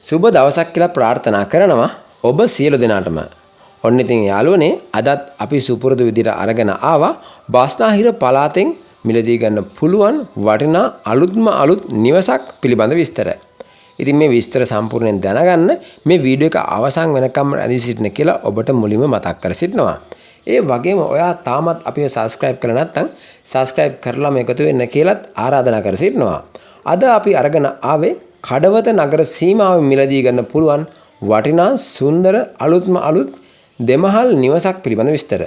සුබ දවසක් කියලා ප්‍රාර්ථනා කරනවා ඔබ සියලු දෙනාටම. ඔන්න ඉතින් යාළුවනේ අදත් අපි සුපුරුදු විදිහට අරගෙන ආවා බස්නාහිර පළාතෙන් මිලදී ගන්න පුළුවන් වටිනා අලුත් නිවසක් පිළිබඳ විස්තර. ඉතින් මේ විස්තර සම්පූර්ණයෙන් දැනගන්න මේ වීඩියෝ එක අවසන් වෙනකම් රැඳී සිටින්න කියලා ඔබට මුලින්ම මතක් කර සිටිනවා. ඒ වගේම ඔයා තාමත් අපිව subscribe කරලා නැත්නම් subscribe කරලා මේකතු වෙන්න කියලාත් ආරාධනා කර සිටිනවා. අද අපි අරගෙන ආවේ කඩවත නගර සීමාවෙන් මිලදී ගන්න පුළුවන් වටිනා සුන්දර අලුත් දෙමහල් නිවසක් පිළිබඳ විස්තර.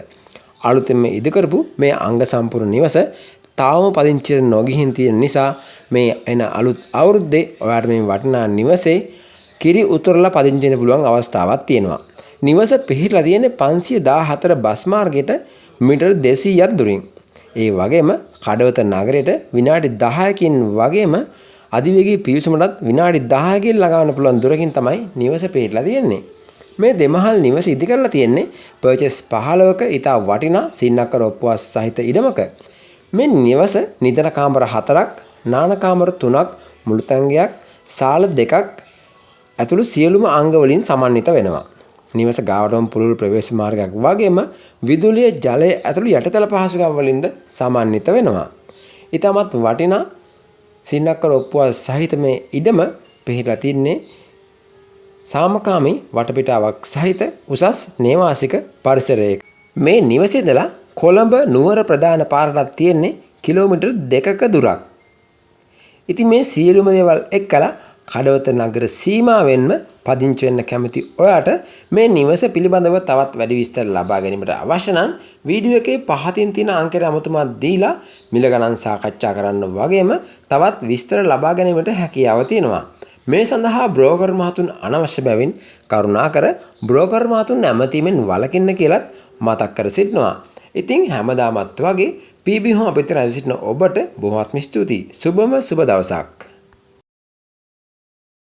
අලුතෙන්ම ඉදිකරපු මේ අංග සම්පූර්ණ නිවස තාම පදිංචි නොගිහින් තියෙන නිසා මේ එන අලුත් අවුරුද්දේ ඔයාලට මේ වටිනා නිවසේ කිරි උතුරලා පදිංචි වෙන්න පුළුවන් අවස්ථාවක් තියෙනවා. නිවස පිහිටලා තියෙන්නේ 514 බස් මාර්ගයට මීටර් 200ක් දුරින්. ඒ වගේම කඩවත නගරයට විනාඩි 10කින් වගේම අධිවේගී පිවිසුමටත් විනාඩි 10කින් ළඟාවන්න පුළුවන් දුරකින් තමයි නිවස පිහිටලා තියෙන්නේ. මේ දෙමහල් නිවස ඉදි කරලා තියෙන්නේ පර්චේස් 15ක ඉතා වටිනා සින්නක්කර ඔප්පුවක් සහිත ඉඩමක. මේ නිවස නිදන කාමර 4ක්, නාන කාමර 3ක්, මුළුතැන්ගයක්, සාල 2ක් ඇතුළු සියලුම අංග වලින් සමන්විත වෙනවා. නිවස ගාවටම පුළුල් ප්‍රවේශ මාර්ගයක් වගේම විදුලිය, ජලය ඇතුළු යටිතල පහසුකම් වලින්ද සමන්විත වෙනවා. ඊටමත් වටිනා සින්නක්කර ඔප්පුව සහිත මේ ඉඩම පිහිටලා තින්නේ සාමකාමී වටපිටාවක් සහිත උසස් නේවාසික පරිසරයක. මේ නිවසේ ඉඳලා කොළඹ නුවර ප්‍රධාන පාරට තියෙන්නේ කිලෝමීටර් 2ක දුරක්. ඉතින් මේ සියලුම දේවල් එක්කලා කඩවත නගර සීමාවෙන්ම පදිංචි වෙන්න කැමති ඔයාට මේ නිවස පිළිබඳව තවත් වැඩි විස්තර ලබා ගැනීමට අවශ්‍ය නම් වීඩියෝ එකේ පහතින් තියෙන අංකයට අමතුමත් දීලා මිල ගණන් සාකච්ඡා කරන්න වගේම තවත් විස්තර ලබා ගැනීමට හැකියාව තියෙනවා. මේ සඳහා බ්‍රෝකර් මහතුන් අනවශ්‍ය බැවින් කරුණාකර බ්‍රෝකර් මහතුන් නැමතීමෙන් වළකින්න කියලත් මතක් කර සිටිනවා. ඉතින් හැමදාමත් වගේ PB Home අපිට රැඳී සිටින ඔබට බොහොමත්ම ස්තුතියි. සුබම සුබ දවසක්.